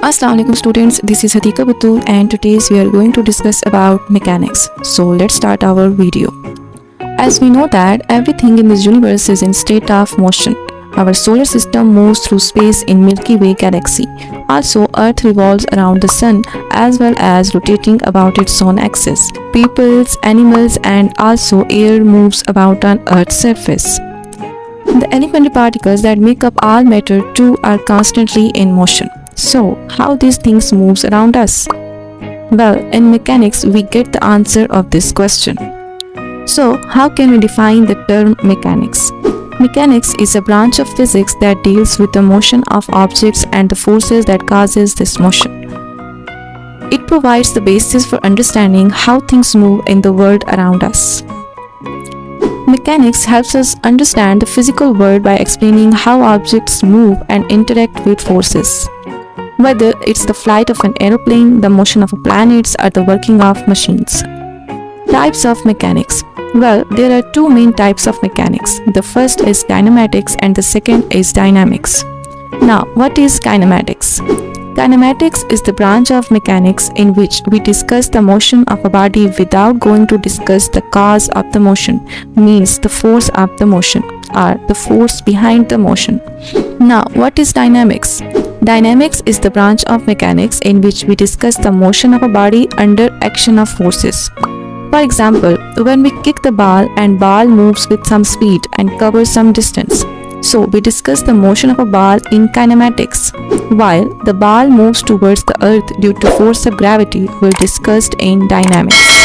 Assalamualaikum students, this is Hatika Batul and today we are going to discuss about mechanics. So let's start our video. As we know that everything in this universe is in state of motion. Our solar system moves through space in Milky Way galaxy. Also, Earth revolves around the sun as well as rotating about its own axis. Peoples, animals and also air moves about on Earth's surface. The elementary particles that make up all matter too are constantly in motion. So, how these things moves around us? Well, in mechanics, we get the answer of this question. So, how can we define the term mechanics? Mechanics is a branch of physics that deals with the motion of objects and the forces that causes this motion. It provides the basis for understanding how things move in the world around us. Mechanics helps us understand the physical world by explaining how objects move and interact with forces. Whether it's the flight of an aeroplane, the motion of planets, or the working of machines. Types of mechanics. Well, there are two main types of mechanics. The first is kinematics and the second is dynamics. Now, what is kinematics? Kinematics is the branch of mechanics in which we discuss the motion of a body without going to discuss the cause of the motion, means the force of the motion or the force behind the motion. Now, what is dynamics? Dynamics is the branch of mechanics in which we discuss the motion of a body under action of forces. For example, when we kick the ball and ball moves with some speed and covers some distance. So we discuss the motion of a ball in kinematics, while the ball moves towards the earth due to force of gravity we'll discussed in dynamics.